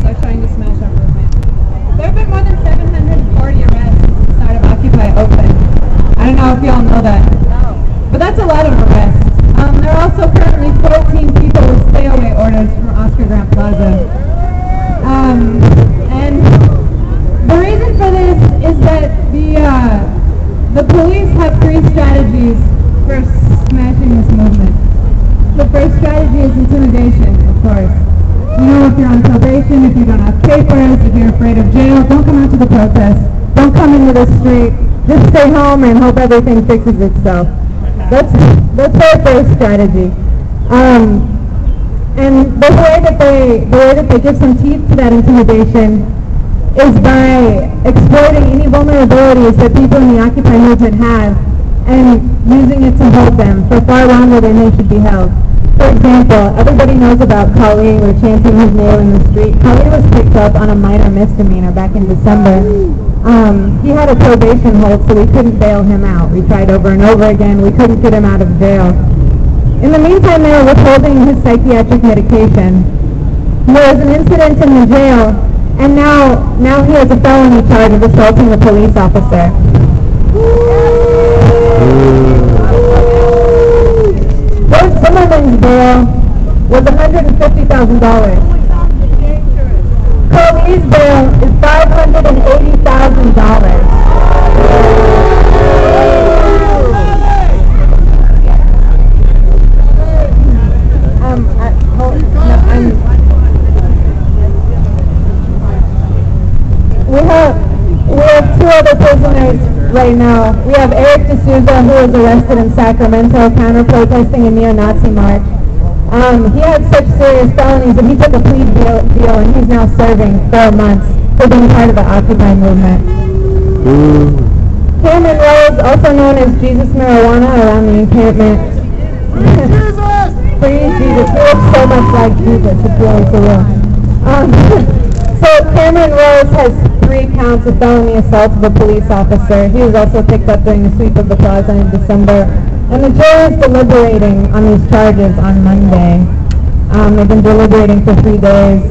are trying to smash our movement. There have been more than 740 arrests since the start of Occupy Oakland. I don't know if you all know that, but that's a lot of arrests. There are also currently 14 people with stay-away orders from Oscar Grant Plaza. And the reason for this is that the police have three strategies for smashing this movement. The first strategy is intimidation, of course. You know, if you're on probation, if you don't have papers, if you're afraid of jail, don't come out to the protest. Don't come into the street. Just stay home and hope everything fixes itself. That's their first strategy. And the way that they give some teeth to that intimidation is by exploiting any vulnerabilities that people in the Occupy movement have and using it to hold them for far longer than they should be held. For example, everybody knows about Khalid. We're chanting his name in the street. Khalid was picked up on a minor misdemeanor back in December. He had a probation hold, so we couldn't bail him out. We tried over and over again. We couldn't get him out of jail. In the meantime, they were withholding his psychiatric medication. There was an incident in the jail, and now he has a felony charge of assaulting a police officer. George Zimmerman's bail was $150,000. Khalid's bail is $580,000. We have two other prisoners right now. We have Eric D'Souza, who was arrested in Sacramento counter-protesting a neo-Nazi march. He had such serious felonies that he took a plea deal and he's now serving 4 months for being part of the Occupy movement. Cameron Rose, also known as Jesus Marijuana, around the encampment. Free Jesus. He looks so much like Jesus. It's really surreal. So Cameron Rose has 3 counts of felony assault of a police officer. He was also picked up during the sweep of the plaza in December. And the jury is deliberating on these charges on Monday. They've been deliberating for 3 days.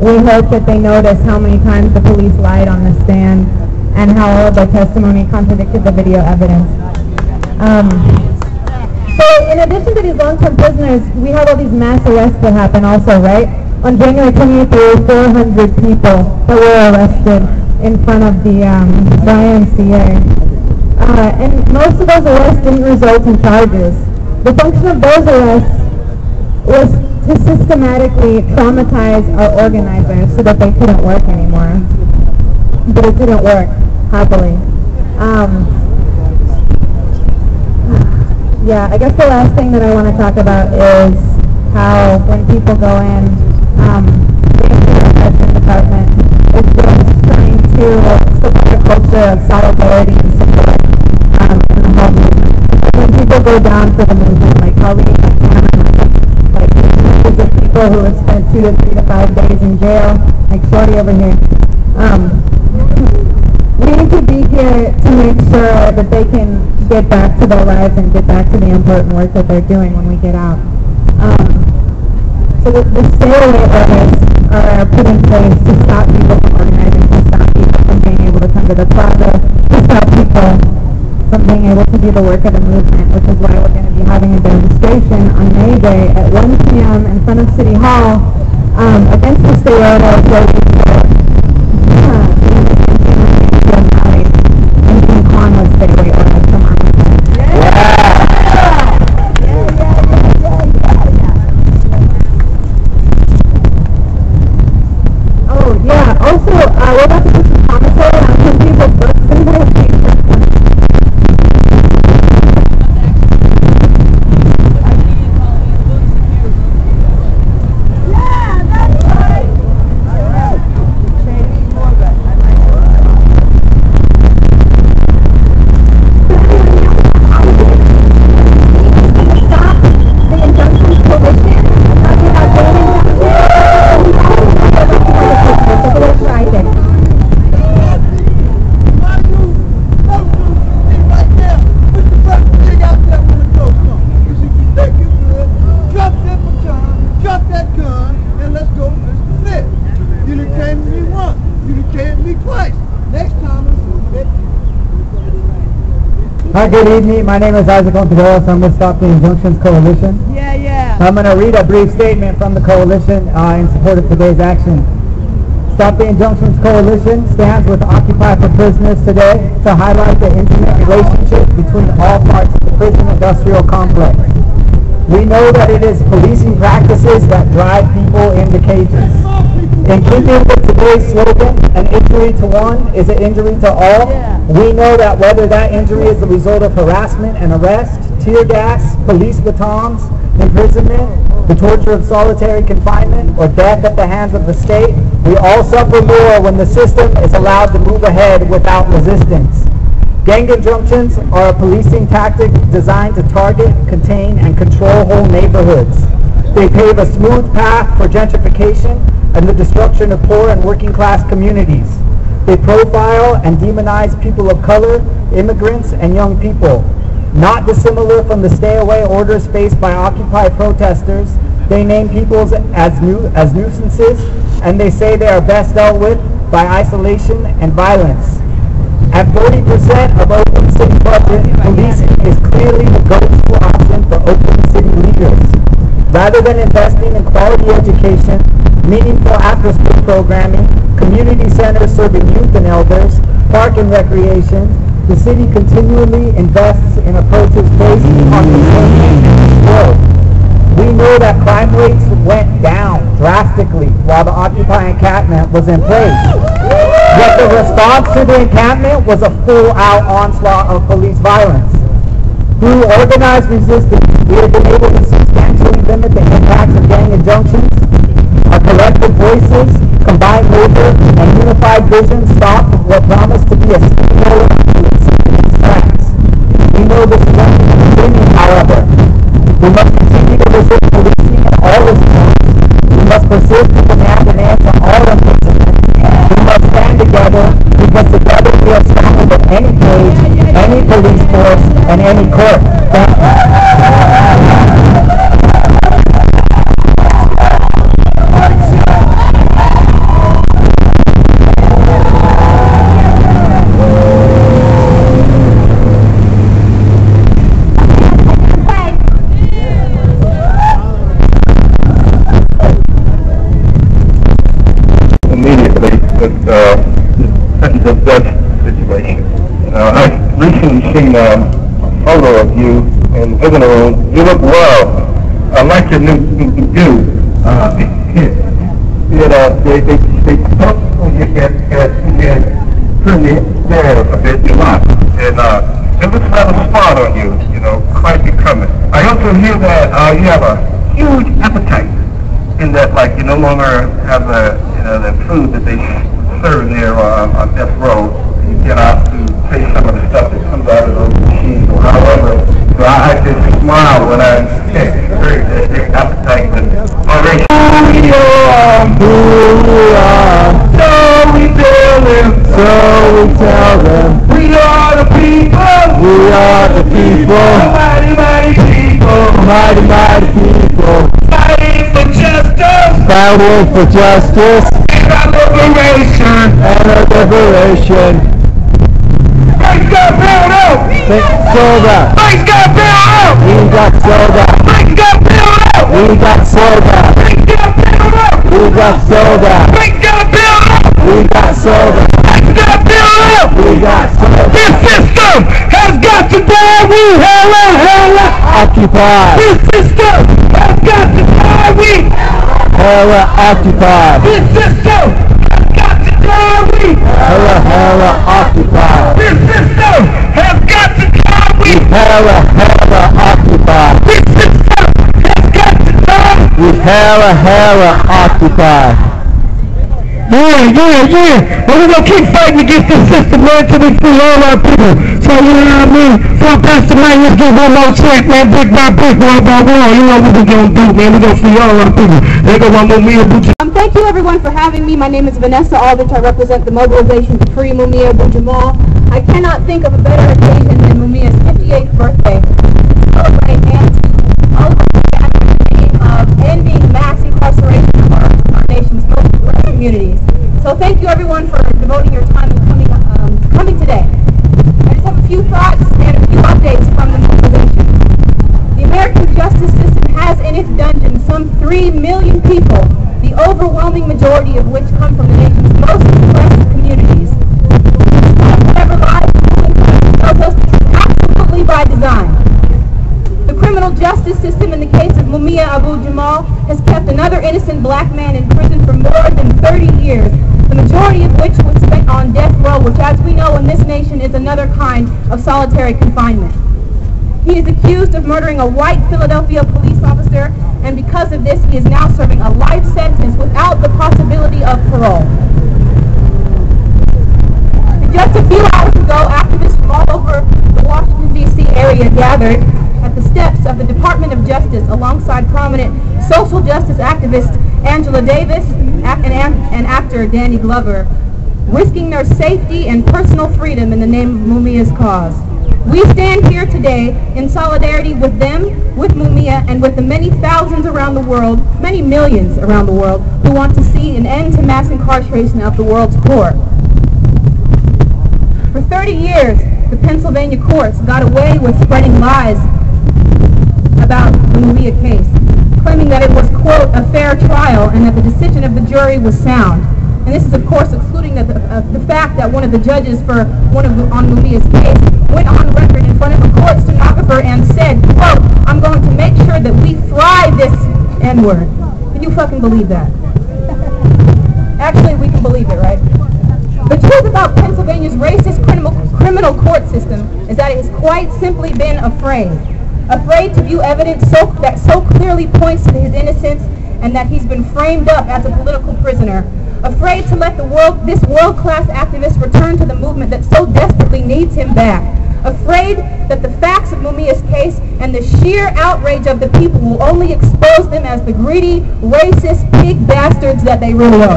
We hope that they notice how many times the police lied on the stand and how all of their testimony contradicted the video evidence. So in addition to these long-term prisoners, we have all these mass arrests that happen also, right? On January 28th, there were 400 people that were arrested in front of the YMCA. And most of those arrests didn't result in charges. The function of those arrests was to systematically traumatize our organizers so that they couldn't work anymore. But it didn't work, happily. Yeah, I guess the last thing that I want to talk about is how when people go in, the repression department is just trying to support a culture of solidarity and support in the whole movement. When people go down for the movement, like Khalid and Cameron, like there's of people who have spent 2 to 3 to 5 days in jail, like Shorty over here. We need to be here to make sure that they can get back to their lives and get back to the important work that they're doing when we get out. So the stay-away orders are put in place to stop people from organizing, to stop people from being able to come to the plaza, to stop people from being able to do the work of the movement, which is why we're going to be having a demonstration on May Day at 1 p.m. in front of City Hall against the stay orders where we support and Conway's stay-away orders from our movement. Also, we're about to put some commentary on some people's books and their detain me once. You detained me twice. Next time, I'm going to Hi, good evening. My name is Isaac Ontiveros. I'm with Stop the Injunctions Coalition. Yeah. I'm going to read a brief statement from the coalition in support of today's action. Stop the Injunctions Coalition stands with Occupy for Prisoners today to highlight the intimate relationship between all parts of the prison industrial complex. We know that it is policing practices that drive people into cages. In keeping with today's slogan, an injury to one is an injury to all, we know that whether that injury is the result of harassment and arrest, tear gas, police batons, imprisonment, the torture of solitary confinement, or death at the hands of the state, we all suffer more when the system is allowed to move ahead without resistance. Gang injunctions are a policing tactic designed to target, contain, and control whole neighborhoods. They pave a smooth path for gentrification and the destruction of poor and working class communities. They profile and demonize people of color, immigrants, and young people. Not dissimilar from the stay-away orders faced by Occupy protesters, they name people as nuisances, and they say they are best dealt with by isolation and violence. At 40% of Oakland City budget, policing is clearly the go-to option for Oakland City leaders. Rather than investing in quality education, meaningful after-school programming, community centers serving youth and elders, park and recreation, the city continually invests in approaches based on containment and growth. We know that crime rates went down drastically while the Occupy encampment was in place. Yet the response to the encampment was a full-out onslaught of police violence. Through organized resistance, we have been able to substantially limit the impacts of gang injunctions. Our collective voices, combined labor, and unified vision stopped what promised to be a steamroller of policing in its tracks. We know this is only the beginning, however. We must continue to resist policing in all its forms. We must persist to demand an end to all imprisonment. We must stand together, because together we are stronger than any cage, any police force, and any court. Thank you. Of that situation. I've recently seen a photo of you in the visiting room. You look well. I like your new do. They talk on your head pretty down a bit a lot. And it looks rather smart on you, quite becoming. I also hear that you have a huge appetite in that, like, you no longer have the food that they serve there on death row. You get out to taste some of the stuff that comes out of those machines or however. So I just smile when I hear the appetite and already. Who we are, so we tell them, we are the people, mighty people, fighting for justice, and our liberation. Thanks got bailed out. Sold out. Thanks got bailed out. We got sold out. Thanks got bailed out. We got sold out. Thanks got bailed out. We got sold out. Thanks got bailed out. We got sold out. Thanks got bailed out. We got sold out. This system has got to die. We hella occupy. This system has got to die. We hella occupy. This system has got to die. We hella occupy. This system has got to die. We hella occupy. This system has got to die. We hella occupy. Yeah. Well, we're going to keep fighting against this system, man, until we free all our people. So, you know what I mean? So, Pastor Mike, let's get one more check, man, brick by brick, wall by wall. You know what we're going to do, man. We're going to free all our people. They go on Mumia Buja. Thank you, everyone, for having me. My name is Vanessa Aldrich. I represent the mobilization to free Mumia Buja Mall. I cannot think of a better occasion than Mumia's 58th birthday to celebrate and to celebrate the name of ending mass incarceration of our nation's most communities. So thank you everyone for devoting your time and coming today. I just have a few thoughts and a few updates from the mobilization. The American justice system has in its dungeon some 3 million people, the overwhelming majority of which come from the nation's most oppressed communities. Whatever lies tells us this is absolutely by design. The criminal justice system in the case of Mumia Abu Jamal has kept another innocent black man in prison for more than 30 years, the majority of which was spent on death row, which as we know in this nation is another kind of solitary confinement. He is accused of murdering a white Philadelphia police officer, and because of this he is now serving a life sentence without the possibility of parole. Just a few hours ago, activists from all over the Washington, D.C. area gathered at the steps of the Department of Justice alongside prominent social justice activist Angela Davis and actor Danny Glover, risking their safety and personal freedom in the name of Mumia's cause. We stand here today in solidarity with them, with Mumia, and with the many thousands around the world, many millions around the world, who want to see an end to mass incarceration of the world's poor. For 30 years, the Pennsylvania courts got away with spreading lies about the Mumia case, claiming that it was, quote, a fair trial and that the decision of the jury was sound. And this is, of course, excluding the fact that one of the judges on Mumia's case went on record in front of a court stenographer and said, quote, I'm going to make sure that we fry this N-word. Can you fucking believe that? Actually, we can believe it, right? The truth about Pennsylvania's racist criminal court system is that it has quite simply been afraid to view evidence that so clearly points to his innocence and that he's been framed up as a political prisoner, afraid to let this world-class activist return to the movement that so desperately needs him back, afraid that the facts of Mumia's case and the sheer outrage of the people will only expose them as the greedy, racist, pig bastards that they really are.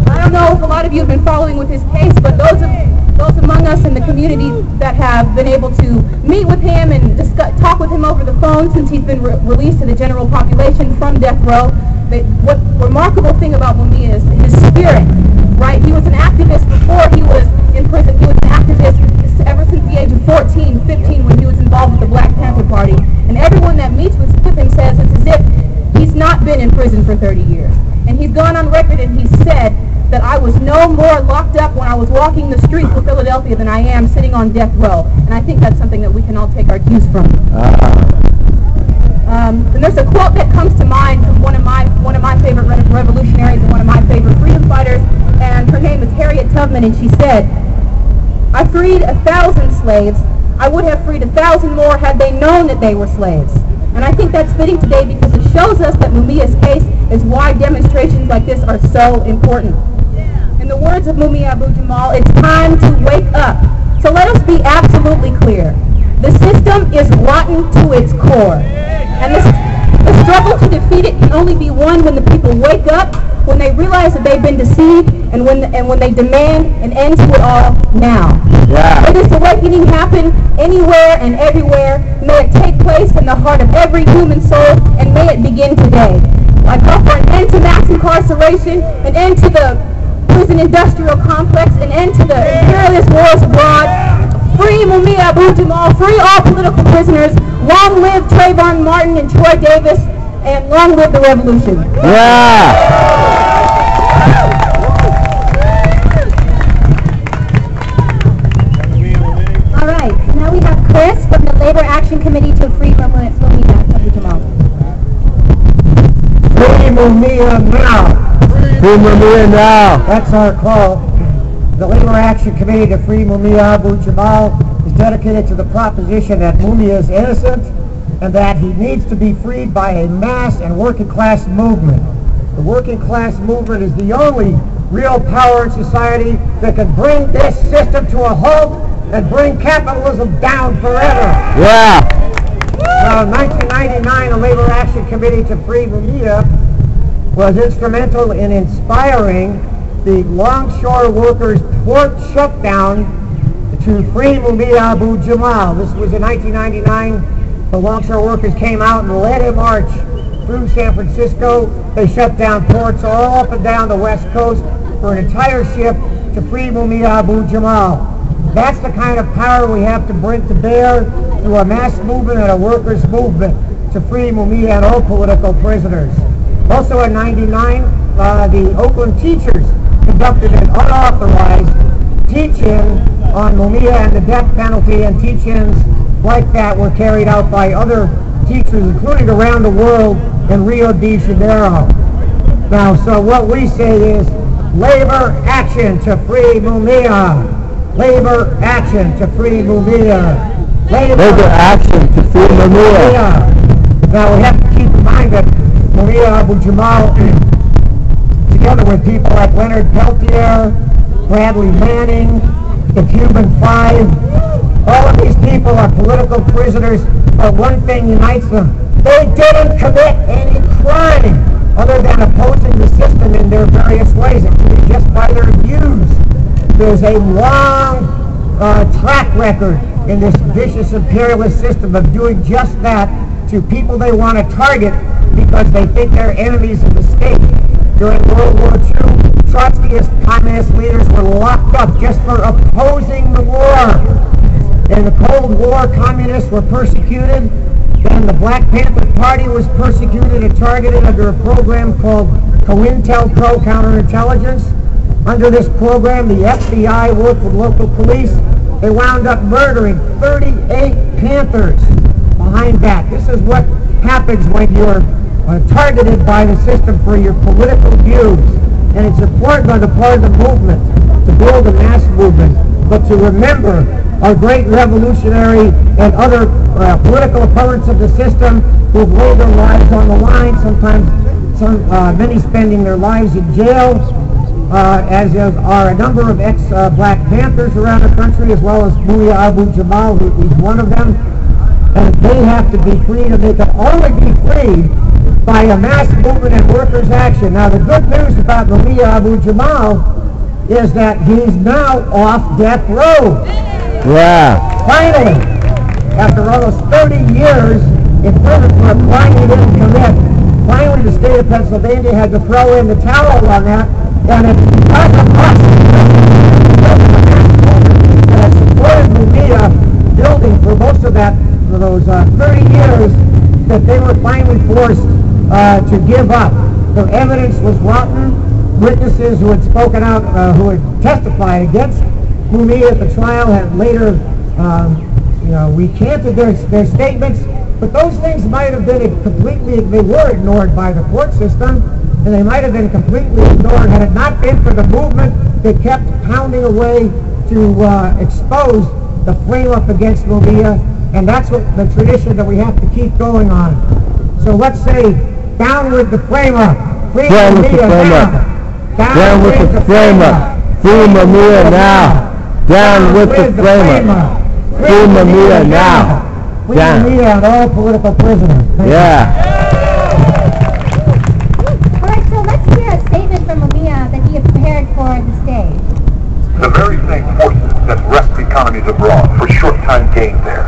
I don't know if a lot of you have been following with his case, but those among us in the community that have been able to meet with him and talk with him over the phone since he's been released to the general population from death row, what remarkable thing about Mumia is his spirit, right? He was an activist before he was in prison. He was an activist ever since the age of 14, 15 when he was involved with the Black Panther Party. And everyone that meets with him says it's as if he's not been in prison for 30 years. And he's gone on record and he said that I was no more locked up when I was walking the streets of Philadelphia than I am sitting on death row. And I think that's something that we can all take our cues from. And there's a quote that comes to mind from one of my favorite revolutionaries and one of my favorite freedom fighters, and her name is Harriet Tubman, and she said, I freed 1,000 slaves. I would have freed 1,000 more had they known that they were slaves. And I think that's fitting today because it shows us that Mumia's case is why demonstrations like this are so important. In the words of Mumia Abu Jamal, it's time to wake up. So let us be absolutely clear. The system is rotten to its core. And the struggle to defeat it can only be won when the people wake up, when they realize that they've been deceived, and when they demand an end to it all now. Yeah. May this awakening happen anywhere and everywhere. May it take place in the heart of every human soul, and may it begin today. I call for an end to mass incarceration, an end to the prison industrial complex, an end to the imperialist wars abroad. Free Mumia Abu Jamal, free all political prisoners. Long live Trayvon Martin and Troy Davis, and long live the revolution. Yeah. All right, now we have Chris from the Labor Action Committee to free Mumia Abu Jamal. Free Mumia now. Free Mumia now. That's our call. The Labor Action Committee to free Mumia Abu Jamal is dedicated to the proposition that Mumia is innocent and that he needs to be freed by a mass and working class movement. The working class movement is the only real power in society that can bring this system to a halt and bring capitalism down forever. Yeah. Now, in 1999, the Labor Action Committee to free Mumia was instrumental in inspiring the longshore workers' port shutdown to free Mumia Abu Jamal. This was in 1999. The longshore workers came out and led a march through San Francisco. They shut down ports all up and down the West Coast for an entire ship to free Mumia Abu-Jamal. That's the kind of power we have to bring to bear through a mass movement and a workers' movement to free Mumia and all political prisoners. Also in '99, the Oakland teachers conducted an unauthorized teach-in on Mumia and the death penalty, and teach-ins like that were carried out by other teachers, including around the world in Rio de Janeiro. Now, so what we say is, labor action to free Mumia. Labor action to free Mumia. Labor action to free Mumia. Now, we have to keep in mind that Mumia Abu-Jamal, together with people like Leonard Peltier, Bradley Manning, the Cuban Five, all of these people are political prisoners, but one thing unites them. They didn't commit any crime other than opposing the system in their various ways, including just by their views. There's a long track record in this vicious imperialist system of doing just that to people they want to target because they think they're enemies of the state. During World War II, Trotskyist communist leaders were locked up just for opposing the war. In the Cold War, communists were persecuted. Then the Black Panther Party was persecuted and targeted under a program called COINTELPRO, counterintelligence. Under this program, the FBI worked with local police. They wound up murdering 38 Panthers behind that. This is what happens when you're targeted by the system for your political views. And it's important on the part of the movement to build a mass movement, but to remember our great revolutionary and other political opponents of the system who've laid their lives on the line, sometimes many spending their lives in jail, as are a number of ex-Black Panthers around the country, as well as Mumia Abu-Jamal, who's one of them. And they have to be freed, and they can only be freed by a mass movement and workers' action. Now, the good news about Mumia Abu-Jamal is that he's now off death row. Yeah. Finally, after almost 30 years in prison for a crime he didn't commit, finally the state of Pennsylvania had to throw in the towel on that, and it's because of us that supported Mumia building for most of that, for those 30 years, that they were finally forced to give up. Their evidence was rotten. Witnesses who had spoken out, who had testified against Mumia at the trial had later, recanted their statements. But those things might have been they were ignored by the court system, and they might have been completely ignored had it not been for the movement that kept pounding away to expose the flame-up against Mumia, and that's what the tradition that we have to keep going on. So let's say, down with the flame-up, free Mumia now. Down with the flame-up, free Mumia now. Down with the flame-up, free Mumia now. Free Mumia and all political prisoners. Yeah. All right, so let's hear a statement from Mumia that he had prepared for the stage. The very same forces that wrest economies abroad for short-time gain there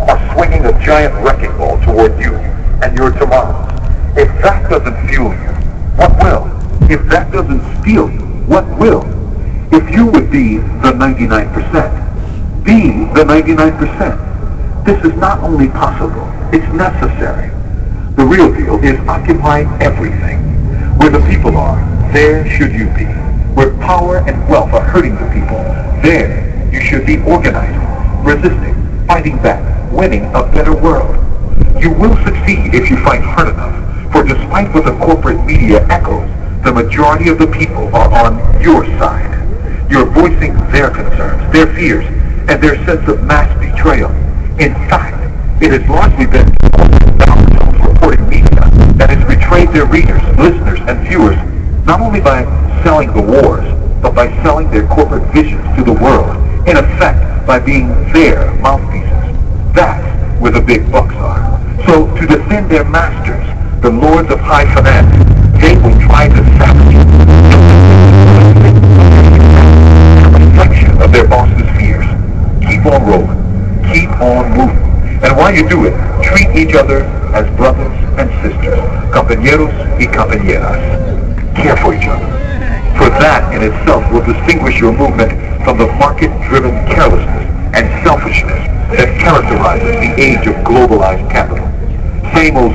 are swinging a giant wrecking ball toward you and your tomorrows. If that doesn't fuel you, what will? If that doesn't steal you, what will? If you would be the 99%, be the 99%. This is not only possible, it's necessary. The real deal is occupy everything. Where the people are, there should you be. Where power and wealth are hurting the people, there you should be organizing, resisting, fighting back, winning a better world. You will succeed if you fight hard enough, for despite what the corporate media echoes, the majority of the people are on your side. You're voicing their concerns, their fears, and their sense of mass betrayal. In fact, it has largely been the reporting media that has betrayed their readers, listeners, and viewers, not only by selling the wars, but by selling their corporate visions to the world, in effect, by being their mouthpieces. That's where the big bucks are. So, to defend their masters, the lords of high finance, they will try to savage a reflection of their bosses' fears. Keep on rolling. Keep on moving. And while you do it, treat each other as brothers and sisters. Compañeros y compañeras, care for each other. For that in itself will distinguish your movement from the market-driven carelessness and selfishness that characterizes the age of globalized capital. Same old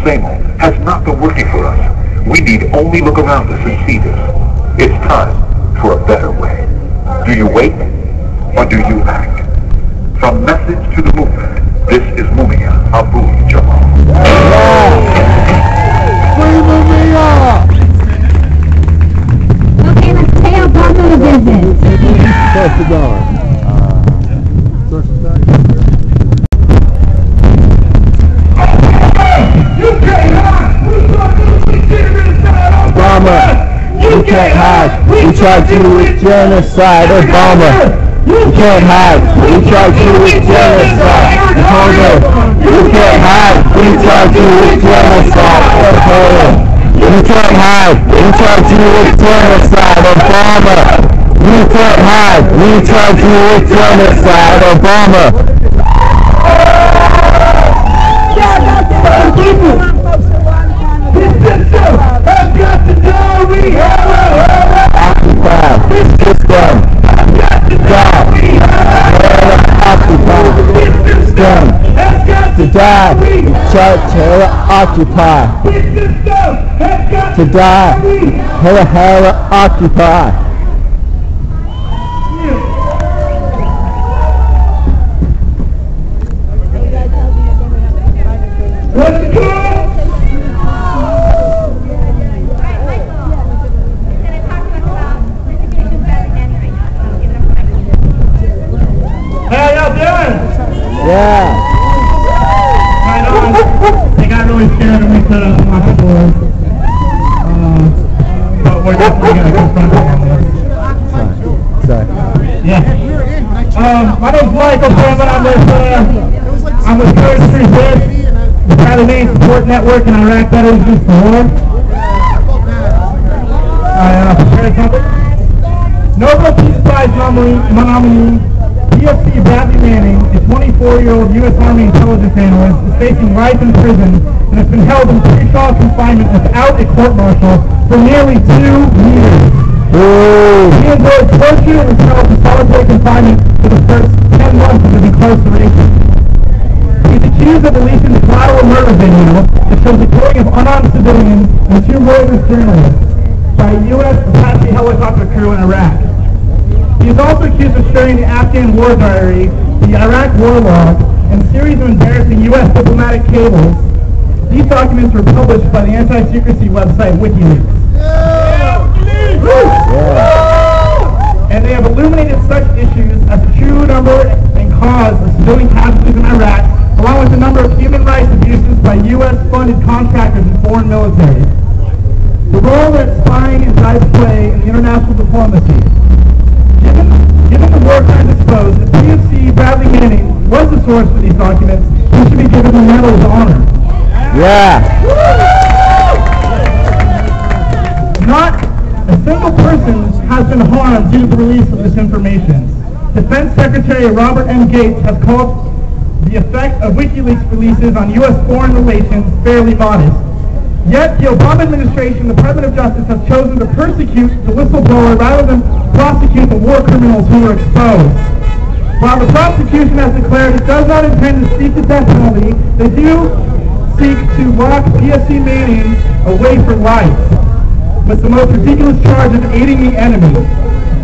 has not been working for us. We need only look around us and see this. It's time for a better way. Do you wait or do you act? From message to the movement, this is Mumia Abu Jamal. Free Mumia! Okay, let's pay our part of the business. Close the door. Obama, you can't hide. We charge you with genocide. Obama, you can't hide. We charge you with genocide. Obama, you can't hide. We charge you with genocide. Obama, you can't hide. We charge you with genocide. Obama, you can't hide. We charge you with genocide. Obama. This system has got to die. We have occupy. This system has got to die. We have occupy. This system has got to die. Terror occupy. This system has got to die. Terror occupy. Let's go! How y'all doing? Yeah. Right on. They got really scared when we put up on the board. But we're definitely going to confront them on this. Sorry. Yeah. My name's Michael Bowman. I'm with Courage Street Bid, the Bradley Main Support Network in Iraq Veterans Against the War. Prepared something. Nobel Peace Prize nominee PFC Bradley Manning, a 24-year-old U.S. Army intelligence analyst, is facing life in prison and has been held in pre-trial confinement without a court-martial for nearly 2 years. He endured torture and held in solitary confinement for the first 10 months of his incarceration. He's accused of releasing the collateral murder video that shows the killing of unarmed civilians and 2 murderous journalists by a U.S. Apache helicopter crew in Iraq. He is also accused of sharing the Afghan war diary, the Iraq war log, and a series of embarrassing U.S. diplomatic cables. These documents were published by the anti-secrecy website WikiLeaks. And they have illuminated such issues as the true number and cause of civilian casualties in Iraq, along with the number of human rights abuses by U.S.-funded contractors and foreign military. The role that spying and spies play in international diplomacy. Given the war crimes exposed, if PFC Bradley Manning was the source for these documents, he should be given the Medal of Honor. Yeah. Not a single person has been harmed due to the release of this information. Defense Secretary Robert M. Gates has called the effect of WikiLeaks releases on U.S. foreign relations fairly modest. Yet the Obama administration, the Department of Justice, has chosen to persecute the whistleblower rather than prosecute the war criminals who were exposed. While the prosecution has declared it does not intend to seek the death penalty, they do seek to lock PFC Manning away for life, with the most ridiculous charge of aiding the enemy.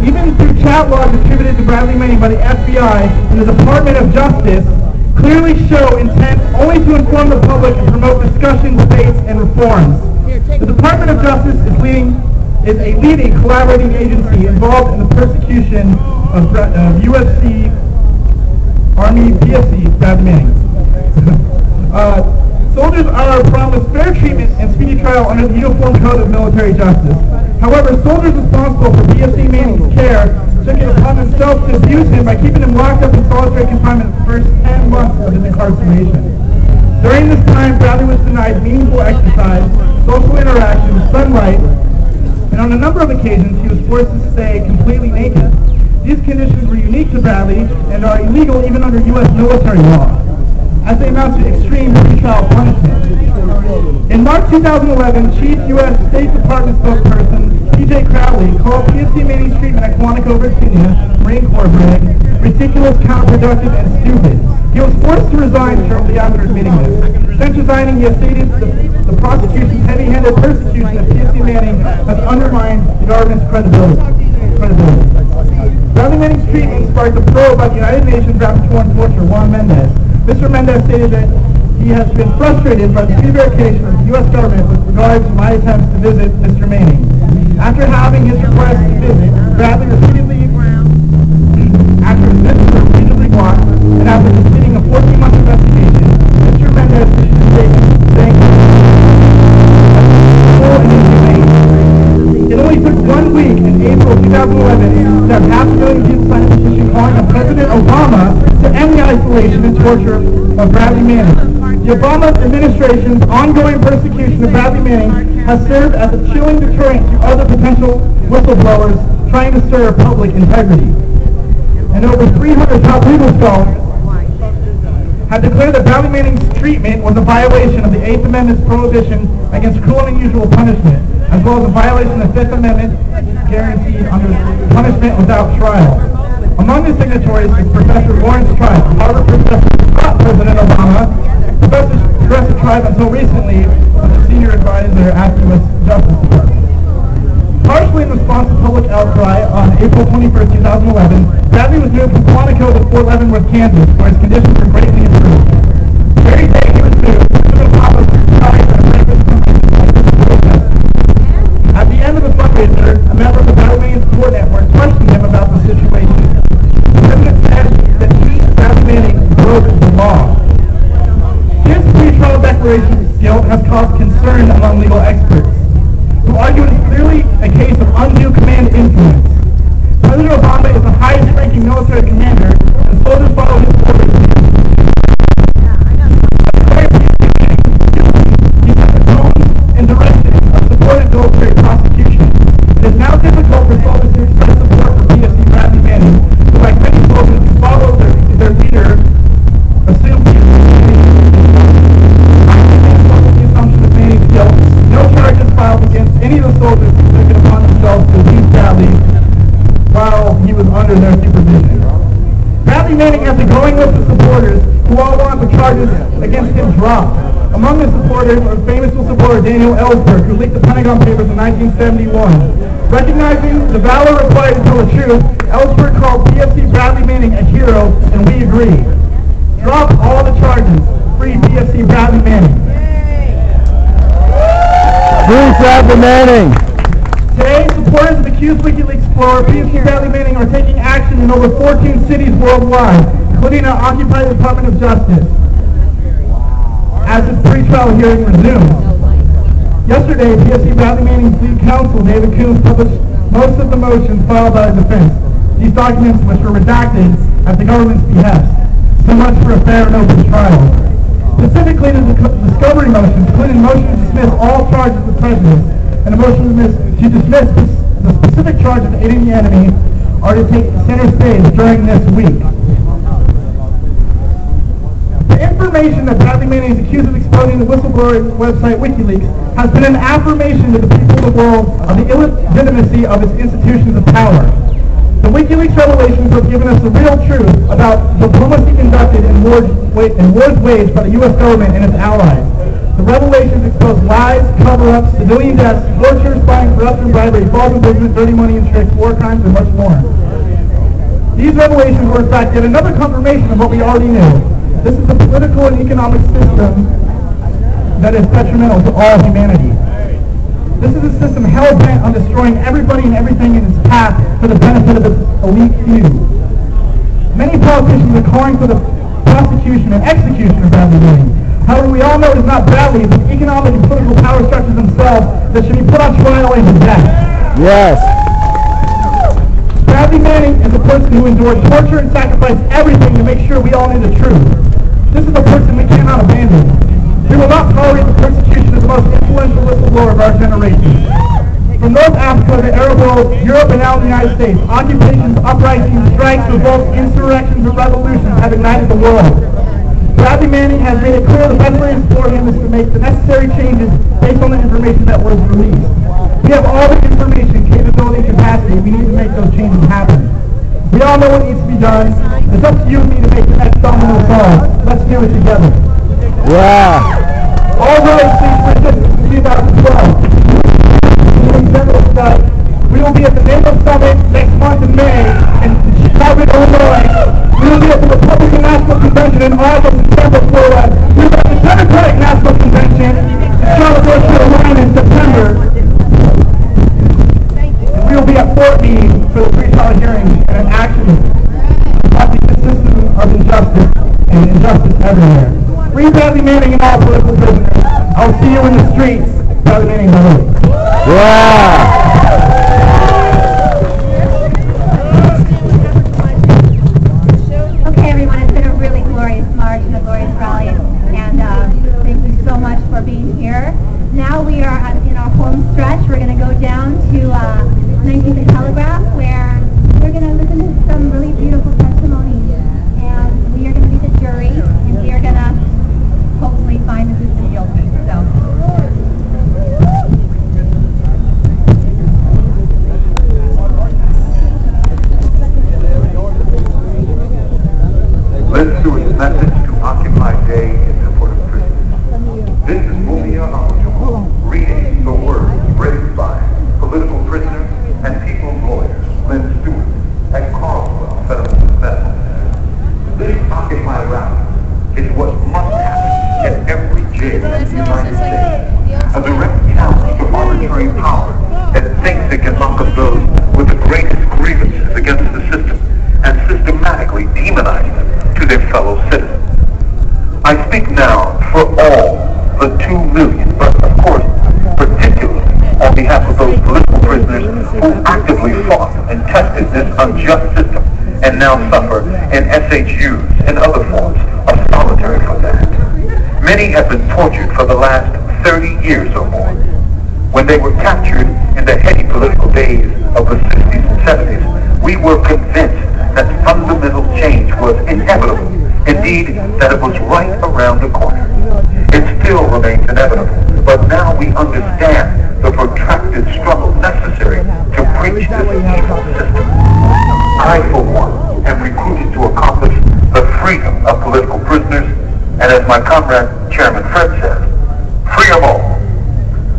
Even through chat logs attributed to Bradley Manning by the FBI and the Department of Justice, clearly show intent only to inform the public and promote discussion, debates, and reforms. The Department of Justice is a leading collaborating agency involved in the persecution of USC Army PFC Bradley Manning. Soldiers are promised fair treatment and speedy trial under the Uniform Code of Military Justice. However, soldiers responsible for PFC Manning's care took it upon themselves to abuse him by keeping him locked up in solitary confinement for the first 10 months of his incarceration. During this time, Bradley was denied meaningful exercise, social interaction, sunlight, and on a number of occasions he was forced to stay completely naked. These conditions were unique to Bradley and are illegal even under U.S. military law. as they amount to extreme pretrial punishment. In March 2011, Chief U.S. State Department spokesperson P.J. Crowley called PFC Manning's treatment at Quantico, Virginia, Marine Corps brig, ridiculous, counterproductive, and stupid. He was forced to resign shortly after admitting this. Since resigning, he has stated the prosecution's heavy-handed persecution of PFC Manning has undermined the government's credibility. Bradley Manning's treatment sparked a probe by the United Nations Rapporteur on Torture, Juan Mendez. Mr. Mendez stated that he has been frustrated by the prevarication of the U.S. government with regard to my attempts to visit Mr. Manning. After having his request to visit, Bradley repeatedly blocked, and after completing a 14-month investigation, Mr. Mendez issued a statement saying it only took 1 week in April 2011 to have 500,000 people sign a petition calling on President Obama to end the isolation and torture of Bradley Manning. The Obama administration's ongoing persecution of Bradley Manning has served as a chilling deterrent to other potential whistleblowers trying to serve public integrity. And over 300 top legal scholars have declared that Bradley Manning's treatment was a violation of the 8th Amendment's prohibition against cruel and unusual punishment, as well as a violation of the 5th Amendment guaranteed under punishment without trial. Among the signatories is Professor Lawrence Tribe, Harvard professor who taught President Obama. Professor Tribe, until recently, was a senior advisor at the U.S. Justice Department. Partially in response to public outcry on April 21, 2011, Bradley was moved from Quantico to Fort Leavenworth, Kansas, where his conditions were greatly improved. The very day he was moved, President Obama retired at a breakfast protest. At the end of the fundraiser, a member of the Bradley Manning support network questioned him about the situation. The president said that he, Bradley Manning, broke the law. His pretrial declaration of guilt has caused concern among legal experts, who argue it is clearly a case of undue command influence. President Obama is the highest-ranking military commander, and soldiers follow his orders. He set the tone and direction of supported military prosecution. It is now difficult for soldiers to express support for PFC Bradley Manning, who, like many soldiers who follow their leader, assume PFC no charges filed against any of the soldiers who took it upon themselves to abuse Bradley while he was under their supervision. Bradley Manning has a growing list of supporters who all want the charges against him dropped. Among the supporters are famous whistleblower Daniel Ellsberg, who leaked the Pentagon Papers in 1971. Recognizing the valor required to tell the truth, Ellsberg called PFC Bradley Manning a hero, and we agree. Drop all the charges. Free PFC Bradley Manning. Free Bradley Manning! Today, supporters of accused WikiLeaks explorer PFC Bradley Manning are taking action in over 14 cities worldwide, including our occupied Department of Justice, as its pre-trial hearing resumes. Yesterday, PFC Bradley Manning's lead counsel, David Coons, published most of the motions filed by the defense. These documents, which were redacted at the government's behest. So much for a fair and open trial. Specifically, the discovery motion, including a motion to dismiss all charges of prejudice and a motion to dismiss the specific charge of aiding the enemy, are to take center stage during this week. The information that Bradley Manning is accused of exposing the whistleblower website WikiLeaks has been an affirmation to the people of the world of the illegitimacy of its institutions of power. The WikiLeaks revelations have given us the real truth about diplomacy conducted and wars waged by the U.S. government and its allies. The revelations expose lies, cover-ups, civilian deaths, torture, spying, corruption, bribery, false imprisonment, dirty money and tricks, war crimes, and much more. These revelations were in fact yet another confirmation of what we already knew. This is a political and economic system that is detrimental to all humanity. This is a system hell-bent on destroying everybody and everything in its path for the benefit of its elite few. Many politicians are calling for the prosecution and execution of Bradley Manning. However, we all know it is not Bradley, but the economic and political power structures themselves that should be put on trial and to death. Yes. Bradley Manning is a person who endured torture and sacrificed everything to make sure we all knew the truth. This is a person we cannot abandon. We will not tolerate the persecution of the most influential whistleblower of our generation. From North Africa to the Arab world, Europe, and now the United States, occupations, uprisings, strikes, revolts, insurrections, and revolutions have ignited the world. Bradley Manning has made it clear the best way for him is to make the necessary changes based on the information that was released. We have all the information, capability, and capacity. We need to make those changes happen. We all know what needs to be done. It's up to you and me to make the next domino fall. Let's do it together. Yeah. All roads lead for distance in 2012. We will be at the NATO Summit next month in May in Chicago, Illinois. We will be at the Republican National Convention in August and September, Florida. We will be at the Democratic National Convention in Charlotte, North Carolina in September. We will be at Fort Meade for the pre-trial hearing and an action about the system of injustice and injustice everywhere. Free Bradley Manning and all political prisoners. I will see you in the streets. Bradley Manning, hello. Yeah. Okay, everyone, it's been a really glorious march and a glorious rally, and thank you so much for being here. Now we are in our home stretch. We're going to go down to 19th and Telegraph, where we're going to listen to some really beautiful testimonies, and we are going to be the jury, and we are going to hopefully find the system guilty. So. Lynn Stewart's message to Occupy Day in support of prisoners. This is Mumia Abu-Jamal reading the words written by political prisoners and people's lawyers, Lynn Stewart at Carlswell Federal Medical Center. This Occupy rally is what must happen in every jail in the United States. A direct challenge to arbitrary power that thinks it can lock up those with the greatest grievances against the system and systematically demonize them to their fellow citizens. I speak now for all the 2 million, but of course, particularly on behalf of those political prisoners who actively fought and tested this unjust system and now suffer in SHUs and other forms of solitary confinement. Many have been tortured for the last 30 years or more. When they were captured in the heady political days of the 60s and 70s, we were convinced that fundamental change was inevitable. Indeed, that it was right around the corner. It still remains inevitable, but now we understand the protracted struggle necessary to breach this evil system. I, for one, am recruited to accomplish the freedom of political prisoners, and as my comrade, Chairman Fred says, free them all.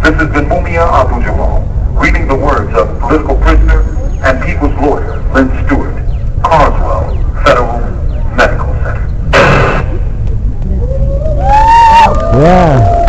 This has been Mumia Abu-Jamal, reading the words of political prisoner and people's lawyer, Lynn Stewart, Carswell Federal Medical Center. Yeah.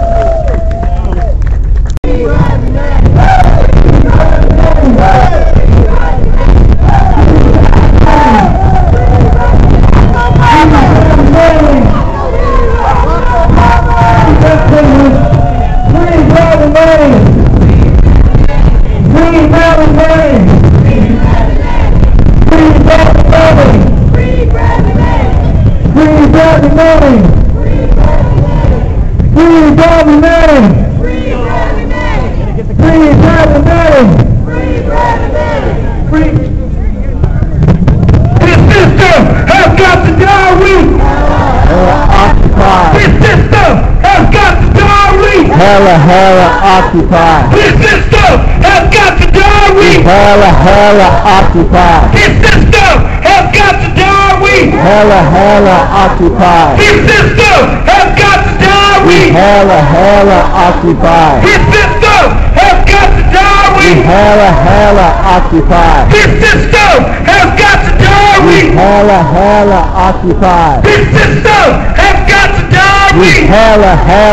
Occupy. This system has got to die. We Occupy. This system has got to die. We Occupy. This system has got to die. We Occupy. This system has got to die. We Occupy. This system has got to die. We Occupy. This system has got to die. We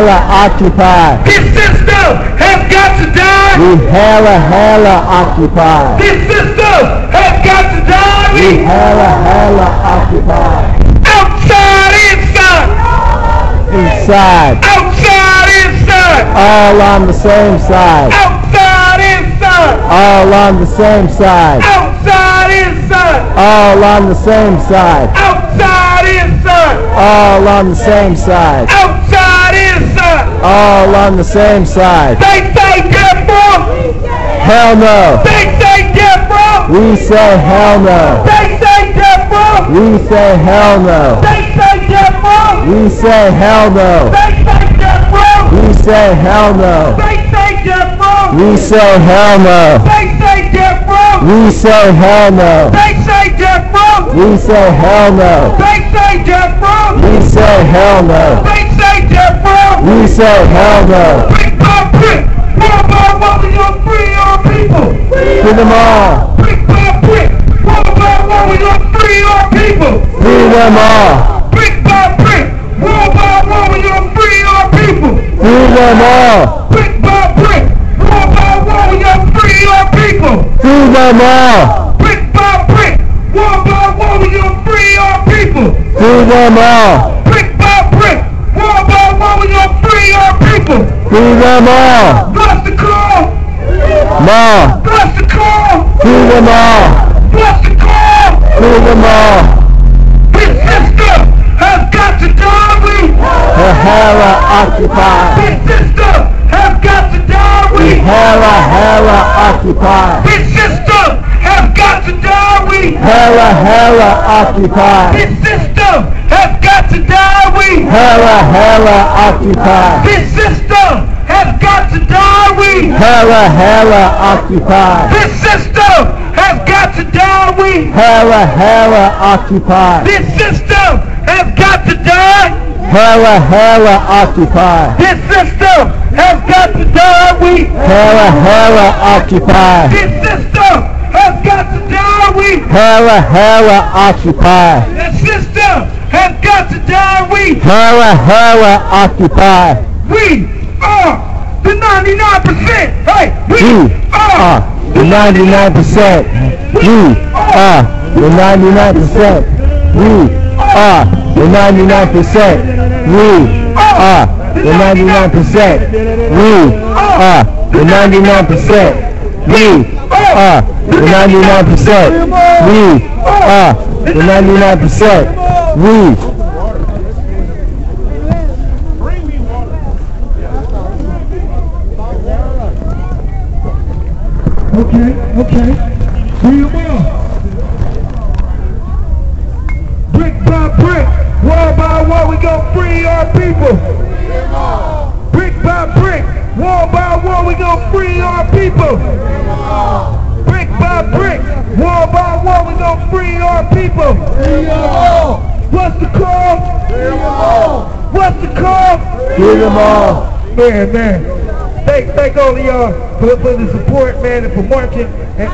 Occupy. This system has got to die. We Occupy. This system has got to die. We Occupy. Outside, inside. Inside. Outside, inside. All on the same side. Outside, inside. All on the same side. Outside, inside. All on the same side. Outside, inside. All on the same side. Outside, inside. All on the same side. They say different. Hell no. They say different. We say hell no. They say different. We say hell no. They say different. death row. We say hell no. They say death row. We say hell no. They say death row. We say hell no. They say death row. We say hell no. They say death row. We say hell no. They say death row. We say hell no. They say death row. We say hell no. Brick by brick, wall by wall, we gonna free our people. Free them all. Brick by brick, wall by wall, we gonna free our people. Free them all. Brick by brick, wall by wall, we gonna free our people. Free them all. Brick by brick, wall by wall, we gonna free our people. Free them all. Brick by brick, wall by wall, we gonna free our people. Free them all. Brick by brick, wall by wall, we gonna free our people. Free them all. Bless the call. Ma. Bless the call. Free them all. Bless the call. Free them all. This system has got to die. We Hera occupy. This system has got to die. We Hera occupy. This system has got to die. We Hera occupy. This system has got to die. We Hera occupy. This system has got to die. We Hera occupy. This system has got to die. We Hera occupy. This system has got to die. Hera occupy. This system has got to die. We Hera occupy. This system has got to die. We Hera occupy. This system has got to die. We Hera occupy. We are the 99%. Hey, We are the 99%. We are the 99%. We are the 99%. We are the 99%. We are the 99%. We are the 99%. We are the 99%. We Okay. Free them all. Brick by brick, wall by wall, we gonna free our people. Brick by brick, wall by wall, we gonna free our people. Brick by brick, wall by wall, we gonna free our people. What's the call? What's the call? free them all. Man. Thank all of y'all for the support, man, and for marching. And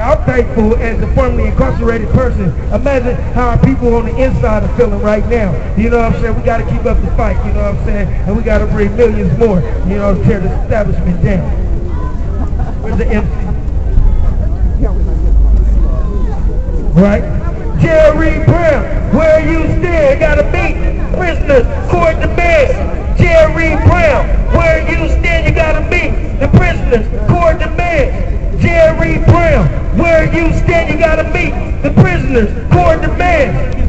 I'm thankful as a formerly incarcerated person. Imagine how our people on the inside are feeling right now. You know what I'm saying? We got to keep up the fight, you know what I'm saying? And we got to bring millions more, you know, to tear the establishment down. Where's the MC? Right? Jerry Brown, where you stand? Gotta meet prisoners, court demands. Jerry Brown, where you stand? You gotta meet the prisoners, court demands. Jerry Brown, where you stand? You gotta meet the prisoners, court demands.